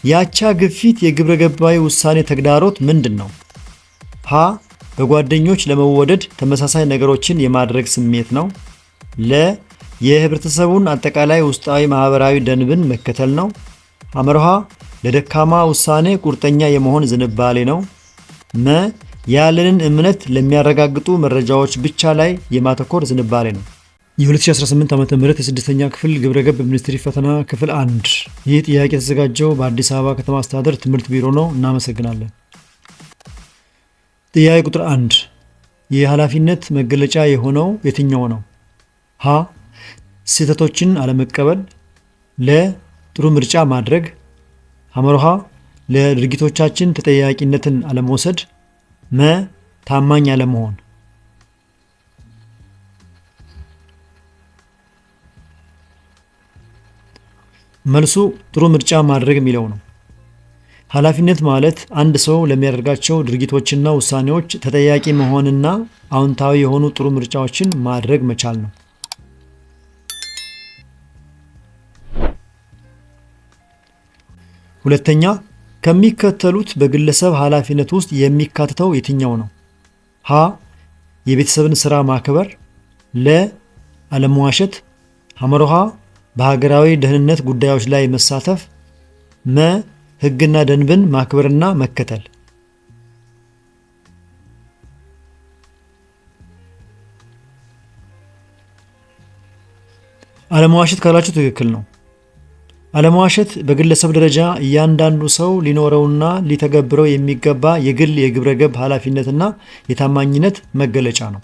የአቻ ግፊት የግብረ ገባዊ ውሳኔ ተግዳሮት ምንድነው? ሀ በጓደኞች ለመወደድ ተመሳሳይ ነገሮችን የማድረግ ስሜት ነው። ለ የህብረተሰቡን አጠቃላይ ውስጣዊ ማህበራዊ ደንብን መከተል ነው። ሐመርሃ ለደካማ ውሳኔ ቁርጠኛ የመሆን ዝንባሌ ነው። መ ያለንን እምነት ለሚያረጋግጡ መረጃዎች ብቻ ላይ የማተኮር ዝንባሌ ነው። የ2018 ዓ.ም የስድስተኛ ክፍል ግብረገብ ሚኒስትሪ ፈተና ክፍል 1። ይህ ጥያቄ የተዘጋጀው በአዲስ አበባ ከተማ አስተዳደር ትምህርት ቢሮ ነው። እናመሰግናለን። ጥያቄ ቁጥር 1 የኃላፊነት መገለጫ የሆነው የትኛው ነው? ሀ ስህተቶችን አለመቀበል፣ ለ ጥሩ ምርጫ ማድረግ፣ ሐመርሃ ለድርጊቶቻችን ተጠያቂነትን አለመውሰድ፣ መ ታማኝ አለመሆን። መልሱ ጥሩ ምርጫ ማድረግ የሚለው ነው። ኃላፊነት ማለት አንድ ሰው ለሚያደርጋቸው ድርጊቶችና ውሳኔዎች ተጠያቂ መሆንና አዎንታዊ የሆኑ ጥሩ ምርጫዎችን ማድረግ መቻል ነው። ሁለተኛ ከሚከተሉት በግለሰብ ኃላፊነት ውስጥ የሚካተተው የትኛው ነው? ሀ የቤተሰብን ስራ ማክበር፣ ለ አለመዋሸት፣ ሐመርሃ በሀገራዊ ደህንነት ጉዳዮች ላይ መሳተፍ፣ መ ህግና ደንብን ማክበርና መከተል። አለመዋሸት ካላችሁ ትክክል ነው። አለመዋሸት በግለሰብ ደረጃ እያንዳንዱ ሰው ሊኖረውና ሊተገብረው የሚገባ የግል የግብረ ገብ ኃላፊነትና የታማኝነት መገለጫ ነው።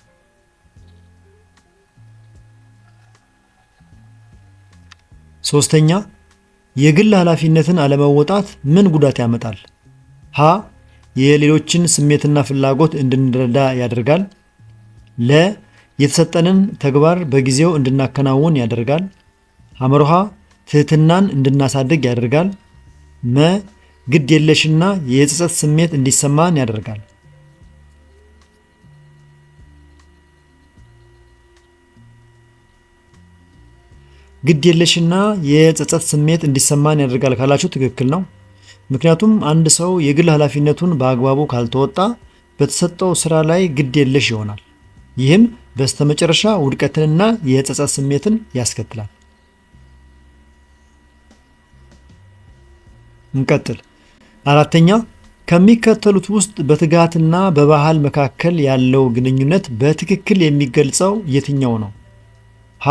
ሶስተኛ የግል ኃላፊነትን አለመወጣት ምን ጉዳት ያመጣል? ሀ የሌሎችን ስሜትና ፍላጎት እንድንረዳ ያደርጋል። ለ የተሰጠንን ተግባር በጊዜው እንድናከናውን ያደርጋል። ሐመርሃ ትህትናን እንድናሳድግ ያደርጋል። መ ግድ የለሽና የጸጸት ስሜት እንዲሰማን ያደርጋል። ግድ የለሽና የጸጸት ስሜት እንዲሰማን ያደርጋል ካላችሁ ትክክል ነው። ምክንያቱም አንድ ሰው የግል ኃላፊነቱን በአግባቡ ካልተወጣ በተሰጠው ስራ ላይ ግድ የለሽ ይሆናል። ይህም በስተመጨረሻ ውድቀትንና የጸጸት ስሜትን ያስከትላል። እንቀጥል። አራተኛ ከሚከተሉት ውስጥ በትጋትና በባህል መካከል ያለው ግንኙነት በትክክል የሚገልጸው የትኛው ነው? ሀ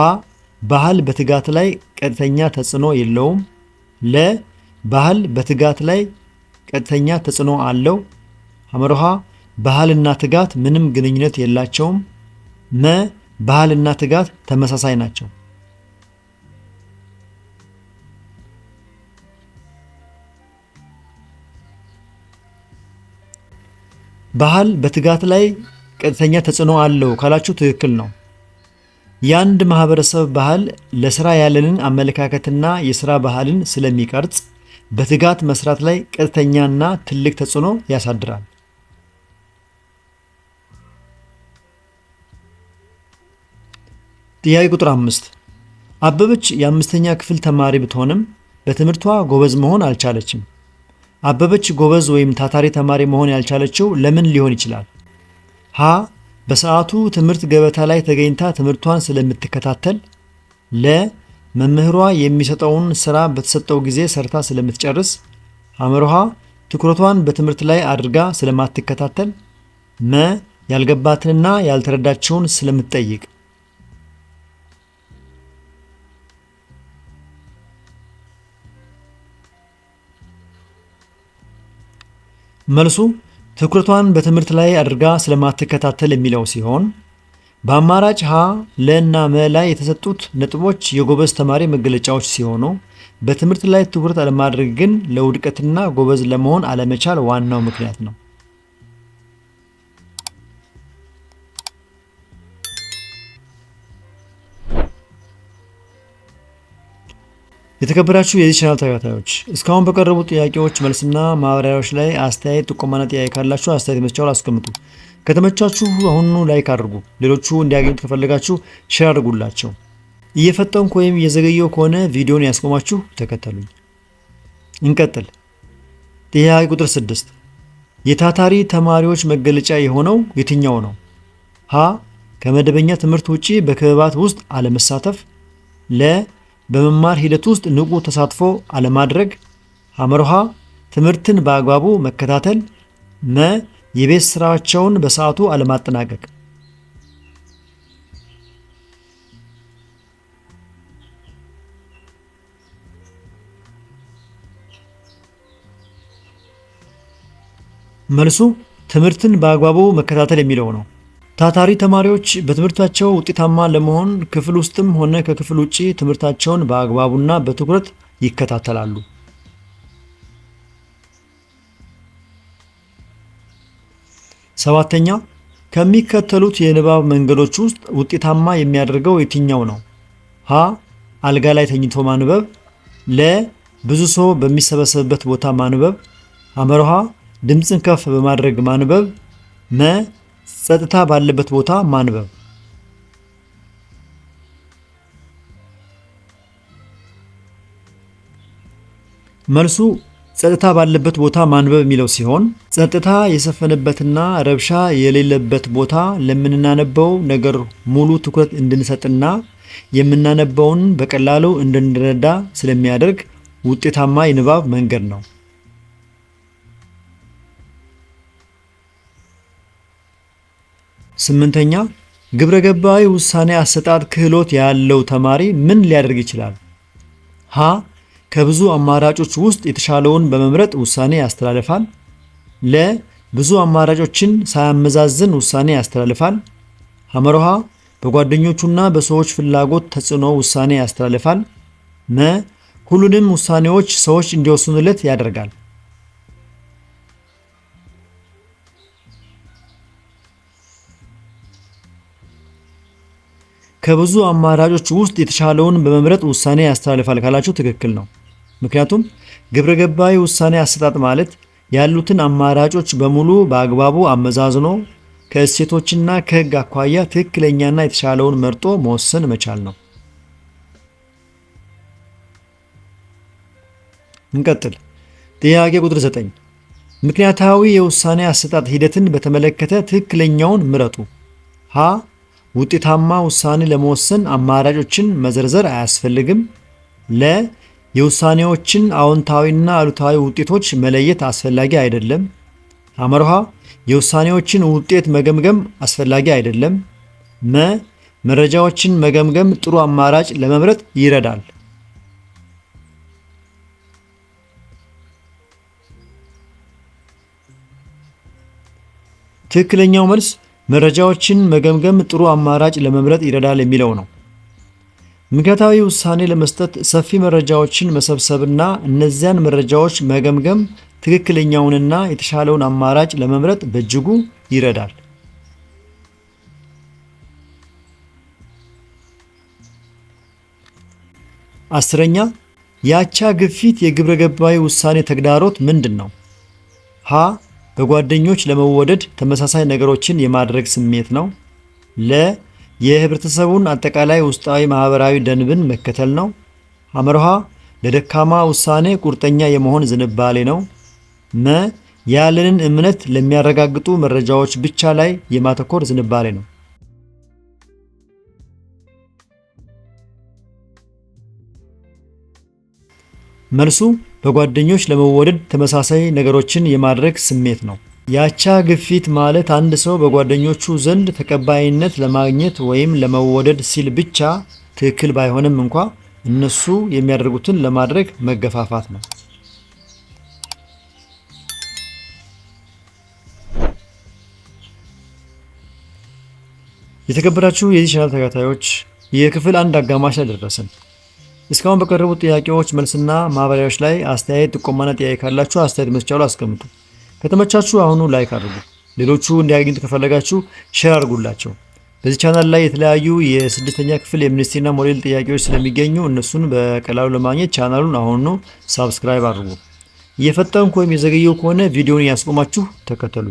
ባህል በትጋት ላይ ቀጥተኛ ተጽዕኖ የለውም። ለ ባህል በትጋት ላይ ቀጥተኛ ተጽዕኖ አለው። ሐመርሃ ባህልና ትጋት ምንም ግንኙነት የላቸውም። መ ባህልና ትጋት ተመሳሳይ ናቸው። ባህል በትጋት ላይ ቀጥተኛ ተጽዕኖ አለው ካላችሁ ትክክል ነው። የአንድ ማህበረሰብ ባህል ለስራ ያለንን አመለካከትና የስራ ባህልን ስለሚቀርጽ በትጋት መስራት ላይ ቀጥተኛና ትልቅ ተጽዕኖ ያሳድራል። ጥያቄ ቁጥር 5 አበበች የአምስተኛ ክፍል ተማሪ ብትሆንም በትምህርቷ ጎበዝ መሆን አልቻለችም። አበበች ጎበዝ ወይም ታታሪ ተማሪ መሆን ያልቻለችው ለምን ሊሆን ይችላል? ሀ በሰዓቱ ትምህርት ገበታ ላይ ተገኝታ ትምህርቷን ስለምትከታተል። ለ መምህሯ የሚሰጠውን ስራ በተሰጠው ጊዜ ሰርታ ስለምትጨርስ። ሐመርሃ ትኩረቷን በትምህርት ላይ አድርጋ ስለማትከታተል። መ ያልገባትንና ያልተረዳችውን ስለምትጠይቅ። መልሱ ትኩረቷን በትምህርት ላይ አድርጋ ስለማትከታተል የሚለው ሲሆን በአማራጭ ሀ ለ እና መ ላይ የተሰጡት ነጥቦች የጎበዝ ተማሪ መገለጫዎች ሲሆኑ በትምህርት ላይ ትኩረት አለማድረግ ግን ለውድቀትና ጎበዝ ለመሆን አለመቻል ዋናው ምክንያት ነው። የተከበራችሁ የዚህ ቻናል ተከታታዮች እስካሁን በቀረቡ ጥያቄዎች መልስና ማብራሪያዎች ላይ አስተያየት፣ ጥቆማና ጥያቄ ካላችሁ አስተያየት መስጫው ላይ አስቀምጡ። ከተመቻችሁ አሁኑ ላይክ አድርጉ። ሌሎቹ እንዲያገኙት ከፈለጋችሁ ሼር አድርጉላቸው። እየፈጠንኩ ወይም እየዘገየው ከሆነ ቪዲዮን ያስቆማችሁ ተከተሉኝ። እንቀጥል። ጥያቄ ቁጥር 6 የታታሪ ተማሪዎች መገለጫ የሆነው የትኛው ነው? ሀ ከመደበኛ ትምህርት ውጪ በክበባት ውስጥ አለመሳተፍ፣ ለ በመማር ሂደት ውስጥ ንቁ ተሳትፎ አለማድረግ፣ ሐመርሃ ትምህርትን በአግባቡ መከታተል፣ መ የቤት ስራቸውን በሰዓቱ አለማጠናቀቅ። መልሱ ትምህርትን በአግባቡ መከታተል የሚለው ነው። ታታሪ ተማሪዎች በትምህርታቸው ውጤታማ ለመሆን ክፍል ውስጥም ሆነ ከክፍል ውጪ ትምህርታቸውን በአግባቡና በትኩረት ይከታተላሉ። ሰባተኛ ከሚከተሉት የንባብ መንገዶች ውስጥ ውጤታማ የሚያደርገው የትኛው ነው? ሀ አልጋ ላይ ተኝቶ ማንበብ፣ ለ ብዙ ሰው በሚሰበሰብበት ቦታ ማንበብ፣ ሐመርሃ ድምፅን ከፍ በማድረግ ማንበብ፣ መ ጸጥታ ባለበት ቦታ ማንበብ። መልሱ ጸጥታ ባለበት ቦታ ማንበብ የሚለው ሲሆን ጸጥታ የሰፈነበትና ረብሻ የሌለበት ቦታ ለምናነበው ነገር ሙሉ ትኩረት እንድንሰጥና የምናነበውን በቀላሉ እንድንረዳ ስለሚያደርግ ውጤታማ የንባብ መንገድ ነው። ስምንተኛ ግብረገባዊ ውሳኔ አሰጣጥ ክህሎት ያለው ተማሪ ምን ሊያደርግ ይችላል? ሀ ከብዙ አማራጮች ውስጥ የተሻለውን በመምረጥ ውሳኔ ያስተላልፋል። ለ ብዙ አማራጮችን ሳያመዛዝን ውሳኔ ያስተላልፋል። ሐመርሃ በጓደኞቹና በሰዎች ፍላጎት ተጽዕኖ ውሳኔ ያስተላልፋል። መ ሁሉንም ውሳኔዎች ሰዎች እንዲወስኑለት ያደርጋል። ከብዙ አማራጮች ውስጥ የተሻለውን በመምረጥ ውሳኔ ያስተላልፋል ካላችሁ ትክክል ነው። ምክንያቱም ግብረገባዊ ውሳኔ አሰጣጥ ማለት ያሉትን አማራጮች በሙሉ በአግባቡ አመዛዝኖ ከእሴቶችና ከሕግ አኳያ ትክክለኛና የተሻለውን መርጦ መወሰን መቻል ነው። እንቀጥል። ጥያቄ ቁጥር 9 ምክንያታዊ የውሳኔ አሰጣጥ ሂደትን በተመለከተ ትክክለኛውን ምረጡ። ሀ ውጤታማ ውሳኔ ለመወሰን አማራጮችን መዘርዘር አያስፈልግም። ለ የውሳኔዎችን አዎንታዊና አሉታዊ ውጤቶች መለየት አስፈላጊ አይደለም። ሐመርሃ የውሳኔዎችን ውጤት መገምገም አስፈላጊ አይደለም። መ መረጃዎችን መገምገም ጥሩ አማራጭ ለመምረጥ ይረዳል። ትክክለኛው መልስ መረጃዎችን መገምገም ጥሩ አማራጭ ለመምረጥ ይረዳል የሚለው ነው። ምክንያታዊ ውሳኔ ለመስጠት ሰፊ መረጃዎችን መሰብሰብና እነዚያን መረጃዎች መገምገም ትክክለኛውንና የተሻለውን አማራጭ ለመምረጥ በእጅጉ ይረዳል። አስረኛ የአቻ ግፊት የግብረገባዊ ውሳኔ ተግዳሮት ምንድን ነው? ሀ በጓደኞች ለመወደድ ተመሳሳይ ነገሮችን የማድረግ ስሜት ነው። ለ የህብረተሰቡን አጠቃላይ ውስጣዊ ማህበራዊ ደንብን መከተል ነው። ሐመርሃ ለደካማ ውሳኔ ቁርጠኛ የመሆን ዝንባሌ ነው። መ ያለንን እምነት ለሚያረጋግጡ መረጃዎች ብቻ ላይ የማተኮር ዝንባሌ ነው። መልሱ በጓደኞች ለመወደድ ተመሳሳይ ነገሮችን የማድረግ ስሜት ነው። የአቻ ግፊት ማለት አንድ ሰው በጓደኞቹ ዘንድ ተቀባይነት ለማግኘት ወይም ለመወደድ ሲል ብቻ ትክክል ባይሆንም እንኳ እነሱ የሚያደርጉትን ለማድረግ መገፋፋት ነው። የተከበራችሁ የዚህ ቻናል ተከታታዮች የክፍል 1 አጋማሽ ላይ ደረስን። እስካሁን በቀረቡት ጥያቄዎች መልስና ማብራሪያዎች ላይ አስተያየት፣ ጥቆማና ጥያቄ ካላችሁ አስተያየት መስጫው ላይ አስቀምጡ። ከተመቻችሁ አሁኑ ላይክ አድርጉ። ሌሎቹ እንዲያገኙት ከፈለጋችሁ ሼር አድርጉላቸው። በዚህ ቻናል ላይ የተለያዩ የስድስተኛ ክፍል የሚኒስትሪና ሞዴል ጥያቄዎች ስለሚገኙ እነሱን በቀላሉ ለማግኘት ቻናሉን አሁኑ ሳብስክራይብ አድርጉ። እየፈጠንኩ ወይም የዘገየው ከሆነ ቪዲዮውን ያስቆማችሁ ተከተሉ።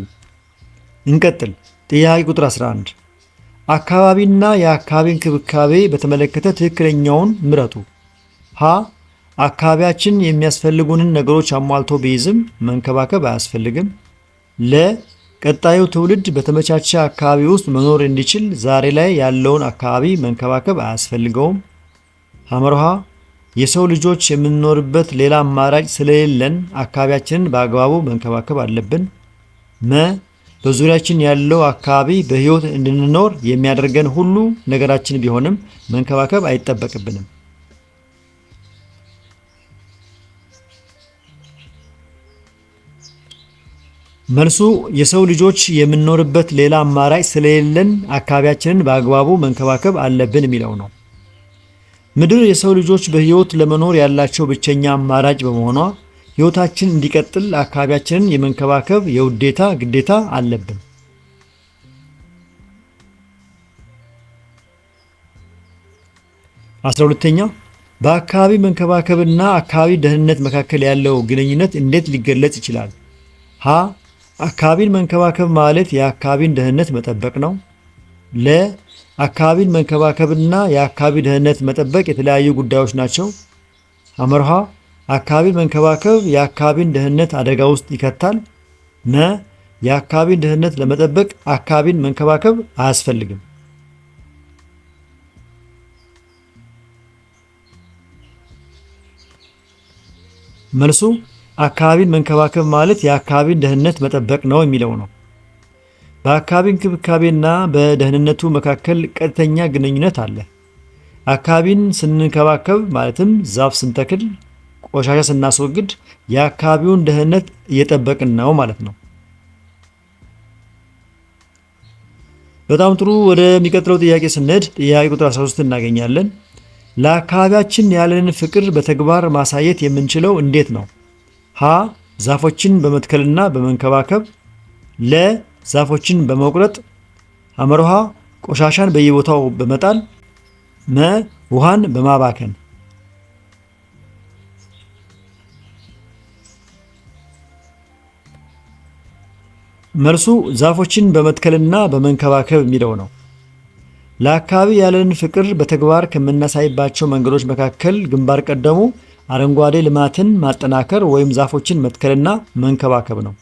እንቀጥል። ጥያቄ ቁጥር 11 አካባቢና የአካባቢ እንክብካቤ በተመለከተ ትክክለኛውን ምረጡ። ሀ አካባቢያችን የሚያስፈልጉንን ነገሮች አሟልቶ ቢይዝም መንከባከብ አያስፈልግም። ለ ቀጣዩ ትውልድ በተመቻቸ አካባቢ ውስጥ መኖር እንዲችል ዛሬ ላይ ያለውን አካባቢ መንከባከብ አያስፈልገውም። ሐመርሃ የሰው ልጆች የምንኖርበት ሌላ አማራጭ ስለሌለን አካባቢያችንን በአግባቡ መንከባከብ አለብን። መ በዙሪያችን ያለው አካባቢ በሕይወት እንድንኖር የሚያደርገን ሁሉ ነገራችን ቢሆንም መንከባከብ አይጠበቅብንም። መልሱ የሰው ልጆች የምንኖርበት ሌላ አማራጭ ስለሌለን አካባቢያችንን በአግባቡ መንከባከብ አለብን የሚለው ነው። ምድር የሰው ልጆች በሕይወት ለመኖር ያላቸው ብቸኛ አማራጭ በመሆኗ ሕይወታችን እንዲቀጥል አካባቢያችንን የመንከባከብ የውዴታ ግዴታ አለብን። 12ኛ በአካባቢ መንከባከብና አካባቢ ደህንነት መካከል ያለው ግንኙነት እንዴት ሊገለጽ ይችላል? ሀ አካባቢን መንከባከብ ማለት የአካባቢን ደህንነት መጠበቅ ነው። ለ አካባቢን መንከባከብና የአካባቢ ደህንነት መጠበቅ የተለያዩ ጉዳዮች ናቸው። ሐመርሃ አካባቢን መንከባከብ የአካባቢን ደህንነት አደጋ ውስጥ ይከታል። መ የአካባቢን ደህንነት ለመጠበቅ አካባቢን መንከባከብ አያስፈልግም። መልሱ አካባቢን መንከባከብ ማለት የአካባቢን ደህንነት መጠበቅ ነው የሚለው ነው። በአካባቢ እንክብካቤና በደህንነቱ መካከል ቀጥተኛ ግንኙነት አለ። አካባቢን ስንንከባከብ ማለትም ዛፍ ስንተክል፣ ቆሻሻ ስናስወግድ የአካባቢውን ደህንነት እየጠበቅን ነው ማለት ነው። በጣም ጥሩ። ወደሚቀጥለው ጥያቄ ስንሄድ ጥያቄ ቁጥር 13 እናገኛለን። ለአካባቢያችን ያለንን ፍቅር በተግባር ማሳየት የምንችለው እንዴት ነው? ሀ ዛፎችን በመትከልና በመንከባከብ፣ ለ ዛፎችን በመቁረጥ፣ ሐመርሃ ቆሻሻን በየቦታው በመጣል፣ መ ውሃን በማባከን። መልሱ ዛፎችን በመትከልና በመንከባከብ የሚለው ነው። ለአካባቢ ያለንን ፍቅር በተግባር ከምናሳይባቸው መንገዶች መካከል ግንባር ቀደሙ አረንጓዴ ልማትን ማጠናከር ወይም ዛፎችን መትከልና መንከባከብ ነው።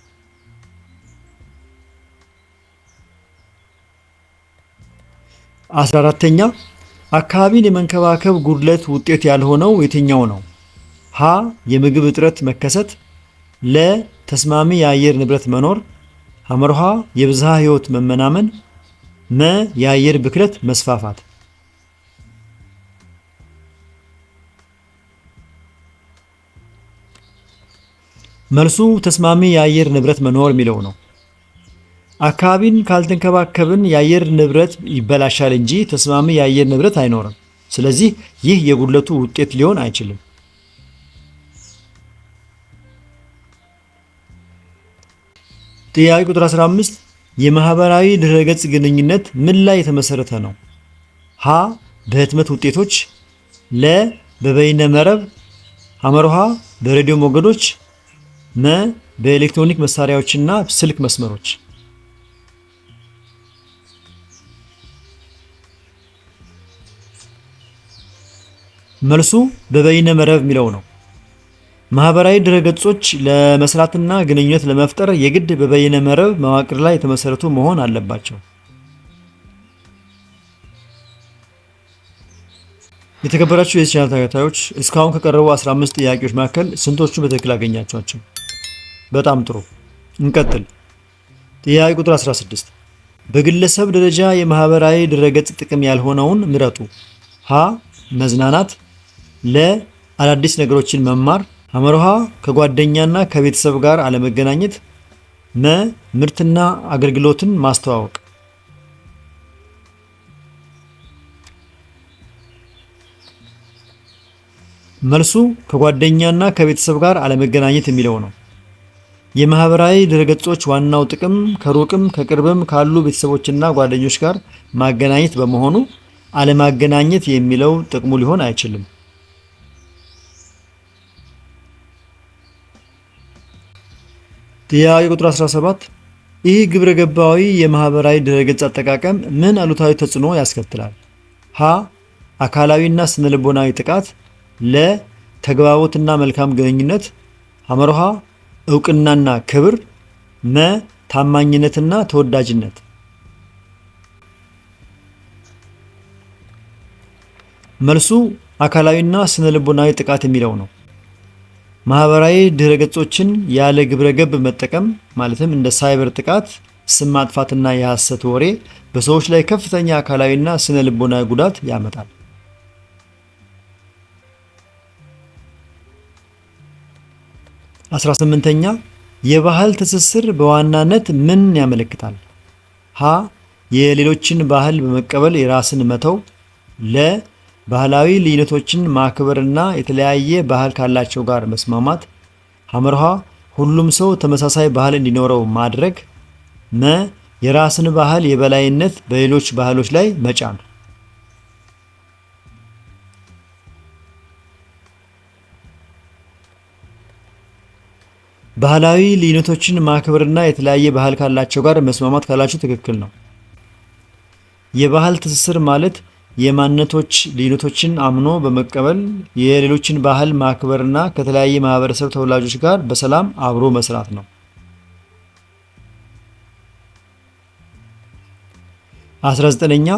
14ኛ አካባቢን የመንከባከብ ጉድለት ውጤት ያልሆነው የትኛው ነው? ሀ የምግብ እጥረት መከሰት፣ ለ ተስማሚ የአየር ንብረት መኖር፣ ሐመርሃ የብዝሃ ሕይወት መመናመን፣ መ የአየር ብክለት መስፋፋት። መልሱ ተስማሚ የአየር ንብረት መኖር የሚለው ነው። አካባቢን ካልተንከባከብን የአየር ንብረት ይበላሻል እንጂ ተስማሚ የአየር ንብረት አይኖርም። ስለዚህ ይህ የጉድለቱ ውጤት ሊሆን አይችልም። ጥያቄ ቁጥር 15 የማህበራዊ ድረገጽ ግንኙነት ምን ላይ የተመሰረተ ነው? ሀ በህትመት ውጤቶች፣ ለ በበይነ መረብ፣ ሐመርሃ በሬዲዮ ሞገዶች፣ መ በኤሌክትሮኒክ መሳሪያዎችና ስልክ መስመሮች። መልሱ በበይነ መረብ የሚለው ነው። ማህበራዊ ድረገጾች ለመስራትና ግንኙነት ለመፍጠር የግድ በበይነ መረብ መዋቅር ላይ የተመሰረቱ መሆን አለባቸው። የተከበራችሁ የዚህ ቻናል ተከታታዮች እስካሁን ከቀረቡ 15 ጥያቄዎች መካከል ስንቶቹን በትክክል አገኛችኋቸው? በጣም ጥሩ። እንቀጥል። ጥያቄ ቁጥር 16 በግለሰብ ደረጃ የማህበራዊ ድረገጽ ጥቅም ያልሆነውን ምረጡ። ሀ መዝናናት፣ ለ አዳዲስ ነገሮችን መማር፣ ሐመርሃ ከጓደኛና ከቤተሰብ ጋር አለመገናኘት፣ መ ምርትና አገልግሎትን ማስተዋወቅ። መልሱ ከጓደኛና ከቤተሰብ ጋር አለመገናኘት የሚለው ነው። የማህበራዊ ድረገጾች ዋናው ጥቅም ከሩቅም ከቅርብም ካሉ ቤተሰቦችና ጓደኞች ጋር ማገናኘት በመሆኑ አለማገናኘት የሚለው ጥቅሙ ሊሆን አይችልም። ጥያቄ ቁጥር 17 ይህ ግብረ ገባዊ የማህበራዊ ድረገጽ አጠቃቀም ምን አሉታዊ ተጽዕኖ ያስከትላል? ሀ አካላዊና ስነልቦናዊ ጥቃት፣ ለ ተግባቦትና መልካም ግንኙነት፣ ሐመርሃ እውቅናና ክብር፣ መ ታማኝነትና ተወዳጅነት። መልሱ አካላዊና ስነ ልቦናዊ ጥቃት የሚለው ነው። ማህበራዊ ድረገጾችን ያለ ግብረገብ መጠቀም ማለትም እንደ ሳይበር ጥቃት፣ ስም ማጥፋትና የሐሰት ወሬ በሰዎች ላይ ከፍተኛ አካላዊና ስነ ልቦናዊ ጉዳት ያመጣል። 18ኛ የባህል ትስስር በዋናነት ምን ያመለክታል? ሀ የሌሎችን ባህል በመቀበል የራስን መተው፣ ለ ባህላዊ ልዩነቶችን ማክበርና የተለያየ ባህል ካላቸው ጋር መስማማት፣ ሐመርሃ ሁሉም ሰው ተመሳሳይ ባህል እንዲኖረው ማድረግ፣ መ የራስን ባህል የበላይነት በሌሎች ባህሎች ላይ መጫን። ባህላዊ ልዩነቶችን ማክበርና የተለያየ ባህል ካላቸው ጋር መስማማት ካላችሁ ትክክል ነው። የባህል ትስስር ማለት የማንነቶች ልዩነቶችን አምኖ በመቀበል የሌሎችን ባህል ማክበርና ከተለያየ ማህበረሰብ ተወላጆች ጋር በሰላም አብሮ መስራት ነው። 19ኛ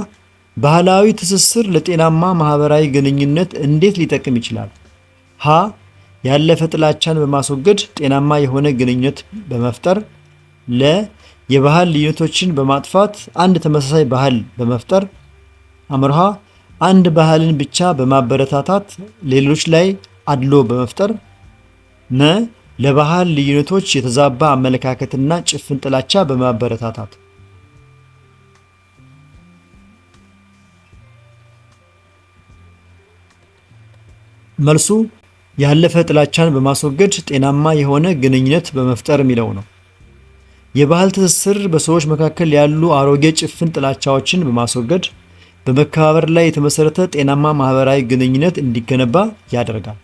ባህላዊ ትስስር ለጤናማ ማህበራዊ ግንኙነት እንዴት ሊጠቅም ይችላል? ሀ ያለፈ ጥላቻን በማስወገድ ጤናማ የሆነ ግንኙነት በመፍጠር፣ ለ የባህል ልዩነቶችን በማጥፋት አንድ ተመሳሳይ ባህል በመፍጠር፣ አምርሃ አንድ ባህልን ብቻ በማበረታታት ሌሎች ላይ አድሎ በመፍጠር፣ መ ለባህል ልዩነቶች የተዛባ አመለካከትና ጭፍን ጥላቻ በማበረታታት። መልሱ ያለፈ ጥላቻን በማስወገድ ጤናማ የሆነ ግንኙነት በመፍጠር የሚለው ነው። የባህል ትስስር በሰዎች መካከል ያሉ አሮጌ ጭፍን ጥላቻዎችን በማስወገድ በመከባበር ላይ የተመሰረተ ጤናማ ማህበራዊ ግንኙነት እንዲገነባ ያደርጋል።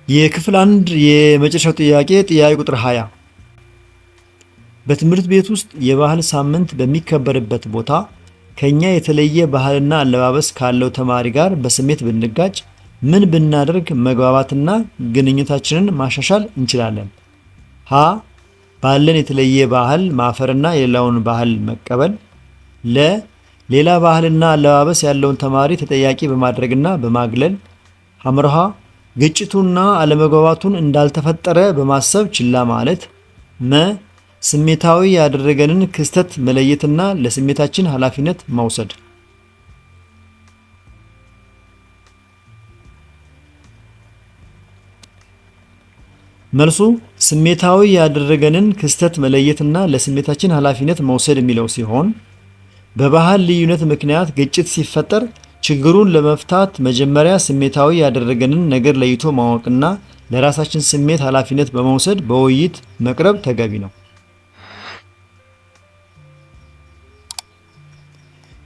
የክፍል 1 የመጨረሻው ጥያቄ ቁጥር 20 በትምህርት ቤት ውስጥ የባህል ሳምንት በሚከበርበት ቦታ ከኛ የተለየ ባህልና አለባበስ ካለው ተማሪ ጋር በስሜት ብንጋጭ ምን ብናደርግ መግባባትና ግንኙነታችንን ማሻሻል እንችላለን? ሀ ባለን የተለየ ባህል ማፈርና የሌላውን ባህል መቀበል፣ ለ ሌላ ባህልና አለባበስ ያለውን ተማሪ ተጠያቂ በማድረግና በማግለል፣ ሐመርሃ ግጭቱና አለመግባባቱን እንዳልተፈጠረ በማሰብ ችላ ማለት፣ መ ስሜታዊ ያደረገንን ክስተት መለየትና ለስሜታችን ኃላፊነት መውሰድ። መልሱ ስሜታዊ ያደረገንን ክስተት መለየትና ለስሜታችን ኃላፊነት መውሰድ የሚለው ሲሆን በባህል ልዩነት ምክንያት ግጭት ሲፈጠር ችግሩን ለመፍታት መጀመሪያ ስሜታዊ ያደረገንን ነገር ለይቶ ማወቅና ለራሳችን ስሜት ኃላፊነት በመውሰድ በውይይት መቅረብ ተገቢ ነው።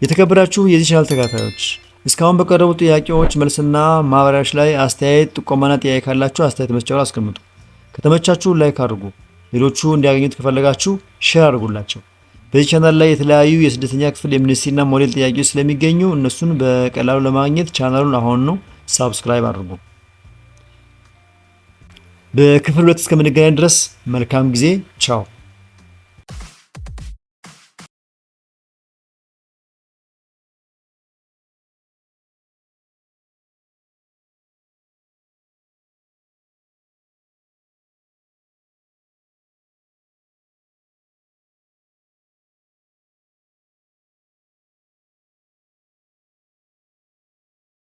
የተከበራችሁ የዚህ ቻናል ተከታታዮች እስካሁን በቀረቡ ጥያቄዎች መልስና ማብራሪያዎች ላይ አስተያየት፣ ጥቆማና ጥያቄ ካላችሁ አስተያየት መስጫው ላይ አስቀምጡ። ከተመቻችሁ ላይክ አድርጉ። ሌሎቹ እንዲያገኙት ከፈለጋችሁ ሼር አድርጉላቸው። በዚህ ቻናል ላይ የተለያዩ የስድስተኛ ክፍል የሚኒስትሪና ሞዴል ጥያቄዎች ስለሚገኙ እነሱን በቀላሉ ለማግኘት ቻናሉን አሁን ነው ሳብስክራይብ አድርጉ። በክፍል 2 እስከምንገናኝ ድረስ መልካም ጊዜ። ቻው።